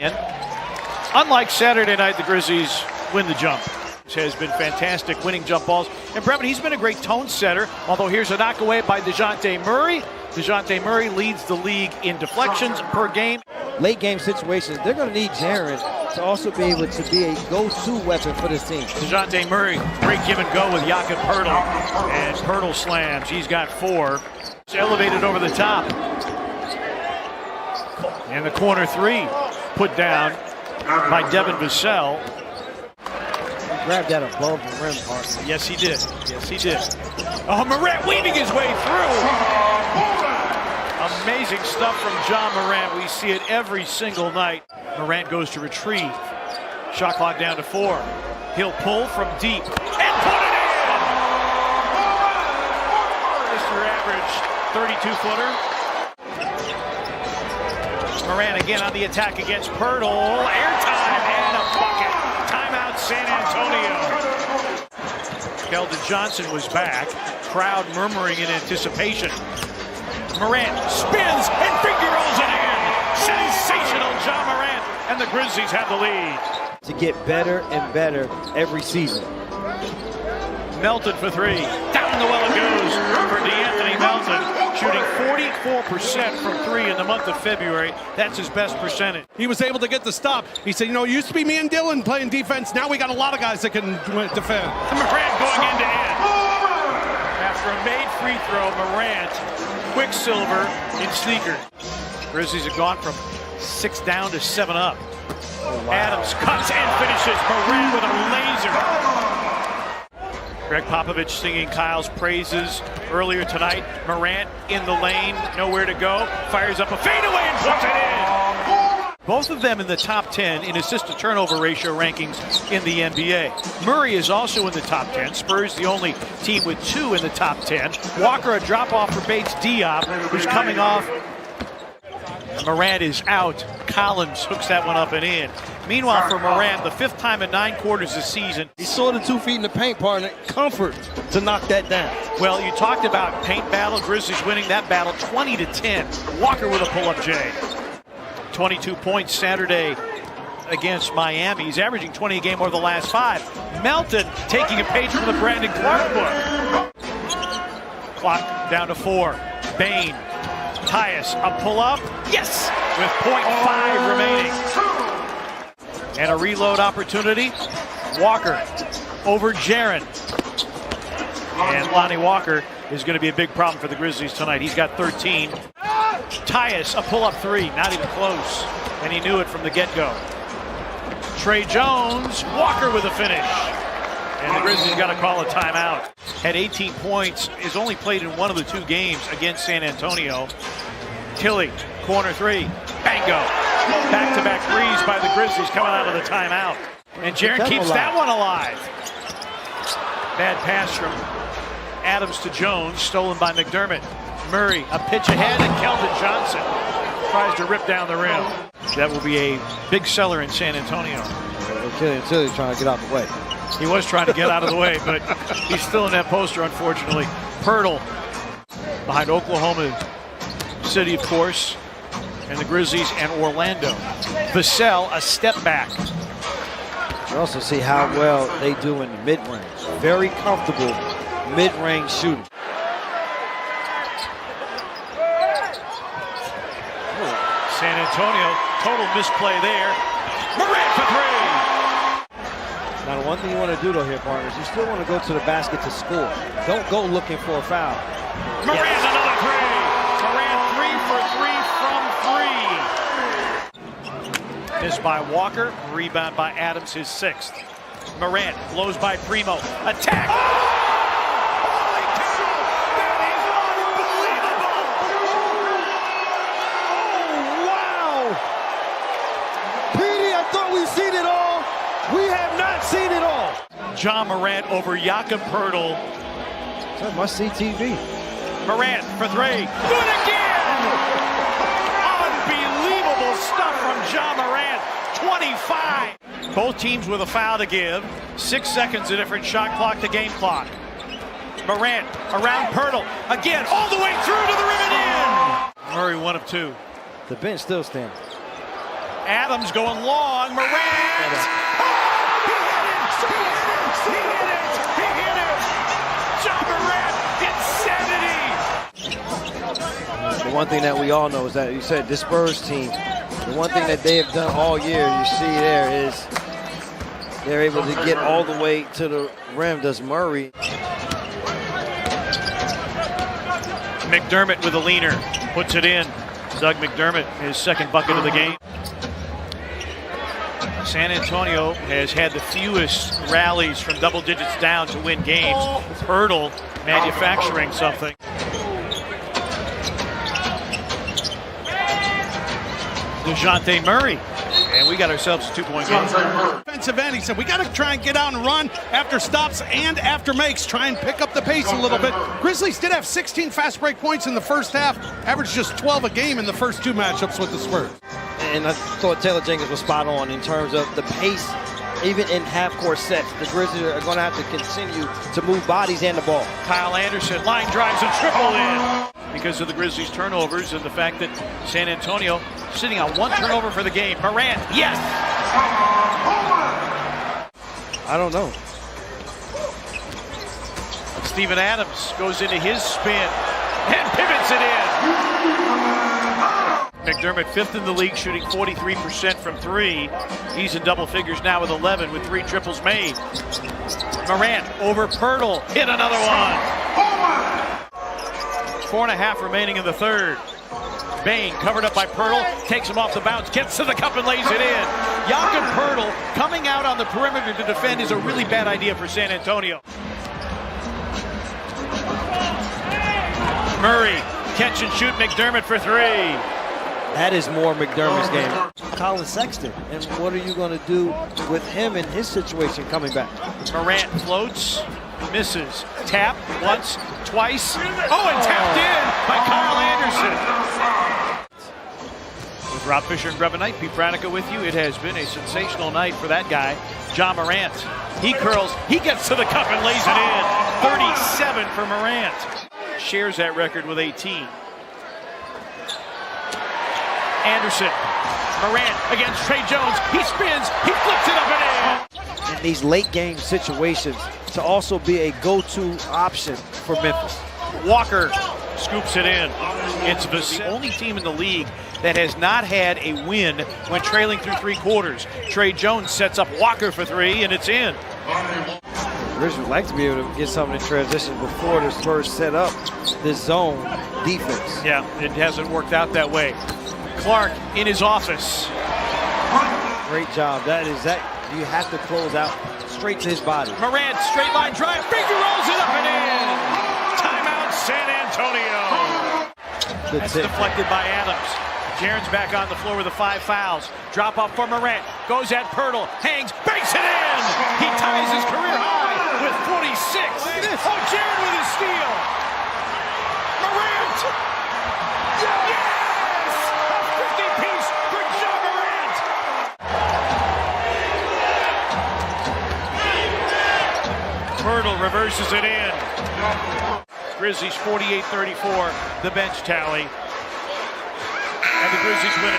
And unlike Saturday night, the Grizzlies win the jump. Has been fantastic winning jump balls. And Brevin, he's been a great tone setter, although here's a knock away by DeJounte Murray. DeJounte Murray leads the league in deflections per game. Late game situations, they're going to need Jaren to also be able to be a go-to weapon for this team. DeJounte Murray, great give and go with Jakob Poeltl. And Poeltl slams. He's got 4. It's elevated over the top. And the corner 3 put down by Devin Vassell. Grabbed that above the rim, partner. Yes, he did. Yes, he did. Oh, Morant weaving his way through. Amazing stuff from John Morant. We see it every single night. Morant goes to retrieve. Shot clock down to 4. He'll pull from deep and put it in! Mr. Average 32-footer. Morant again on the attack against Poeltl. Airtime and a bucket. Timeout San Antonio. Keldon Johnson was back. Crowd murmuring in anticipation. Morant spins and finger rolls it in. Sensational John Morant, and the Grizzlies have the lead. To get better and better every season. Melton for 3. Down the well it goes for DeAnthony Melton, shooting 44% from 3 in the month of February. That's his best percentage. He was able to get the stop. He said, you know, it used to be me and Dylan playing defense. Now we got a lot of guys that can defend. Morant going end to end. After a made free throw, Morant, Quicksilver in sneaker. Grizzlies have gone from 6 down to 7 up. Oh, wow. Adams cuts and finishes. Morant with a laser. Greg Popovich singing Kyle's praises earlier tonight. Morant in the lane, nowhere to go. Fires up a fadeaway and puts it in. Both of them in the top 10 in assist-to-turnover ratio rankings in the NBA. Murray is also in the top 10. Spurs the only team with 2 in the top 10. Walker a drop-off for Bates Diop, who's coming off. Morant is out. Collins hooks that one up and in. Meanwhile, for Morant, the 5th time in 9 quarters this season. He saw the 2 feet in the paint, partner. Comfort to knock that down. Well, you talked about paint battle. Grizzlies winning that battle 20-10. Walker with a pull-up J. 22 points Saturday against Miami. He's averaging 20 a game over the last 5. Melton taking a page from the Brandon Clark book. Clock down to 4. Bane. Tyus, a pull-up. Yes! With 0.5 remaining. And a reload opportunity. Walker over Jaren. And Lonnie Walker is going to be a big problem for the Grizzlies tonight. He's got 13. Tyus, a pull-up 3. Not even close. And he knew it from the get-go. Trey Jones, Walker with a finish. And the Grizzlies got to call a timeout. Had 18 points, is only played in 1 of the 2 games against San Antonio. Tilly, corner 3, bango. Back-to-back threes by the Grizzlies coming out of the timeout. And Jaren keeps that one alive. Bad pass from Adams to Jones, stolen by McDermott. Murray, a pitch ahead, and Keldon Johnson tries to rip down the rim. That will be a big seller in San Antonio. Tilly's trying to get out of the way. He was trying to get out of the way, but he's still in that poster, unfortunately. Poeltl behind Oklahoma City, of course, and the Grizzlies and Orlando. Vassell, a step back. You also see how well they do in the mid-range. Very comfortable mid-range shooting. San Antonio, total misplay there. Morant for 3. Now, the one thing you want to do, though, here, partners, you still want to go to the basket to score. Don't go looking for a foul. Morant, Yes. another 3. Morant 3 for 3 from 3. Missed by Walker, rebound by Adams, his 6th. Morant blows by Primo. Attack! Holy cow! That is unbelievable! Oh, wow! Petey, I thought we'd seen it all. We have not seen it all. John Morant over Jakob Poeltl. That must see TV. Morant for 3. Good again! Unbelievable stuff from John Morant. 25. Both teams with a foul to give. 6 seconds a different shot clock to game clock. Morant around Poeltl. Again, all the way through to the rim and in. Murray 1 of 2. The bench still standing. Adams going long. Morant. He hit it. John Morant. Insanity. The one thing that we all know is that you said this Spurs team, the one thing that they have done all year, you see there, is they're able to get all the way to the rim. Does Murray. McDermott with a leaner. Puts it in. Doug McDermott, his second bucket of the game. San Antonio has had the fewest rallies from double digits down to win games. Hurdle manufacturing something. DeJounte Murray. And we got ourselves a 2-point game. Defensive end, he said, we got to try and get out and run after stops and after makes, try and pick up the pace a little bit. Grizzlies did have 16 fast break points in the first half, averaged just 12 a game in the first two matchups with the Spurs. And I thought Taylor Jenkins was spot on in terms of the pace. Even in half-court sets, the Grizzlies are going to have to continue to move bodies and the ball. Kyle Anderson, line drives a triple in. Because of the Grizzlies' turnovers and the fact that San Antonio sitting on one turnover for the game. Morant, yes! I don't know. Steven Adams goes into his spin and pivots it in. McDermott, fifth in the league, shooting 43% from three. He's in double figures now with 11 with 3 triples made. Morant over Pirtle, hit another one. 4.5 remaining in the third. Bain covered up by Pirtle, takes him off the bounce, gets to the cup and lays it in. Jakob Pirtle coming out on the perimeter to defend is a really bad idea for San Antonio. Murray, catch and shoot McDermott for 3. That is more McDermott's game. Colin Sexton, and what are you going to do with him in his situation coming back? Morant floats, misses, tap once, twice. Oh, and tapped in by Kyle Anderson. With Rob Fisher and Grub Knight, Pete Pranica with you. It has been a sensational night for that guy, John Morant. He curls, he gets to the cup and lays it in. 37 for Morant. Shares that record with 18. Anderson, Morant against Trey Jones. He spins, he flips it up and in. In these late game situations, to also be a go-to option for Memphis. Walker scoops it in. It's the only team in the league that has not had a win when trailing through 3 quarters. Trey Jones sets up Walker for 3, and it's in. Grizzlies would like to be able to get something in transition before the Spurs set up this zone defense. Yeah, it hasn't worked out that way. Clark in his office. Great job. That you have to close out straight to his body. Morant, straight line drive, finger rolls it up and in. Timeout, San Antonio. That's deflected by Adams. Jaren's back on the floor with the 5 fouls. Drop off for Morant. Goes at Pirtle. Hangs, banks it in. He ties his career high with 46. Oh, Jaren with his steal. Morant. Yes! A 50-piece for John Morant. Pirtle reverses it in. Grizzlies 48-34, the bench tally. And the Grizzlies win it.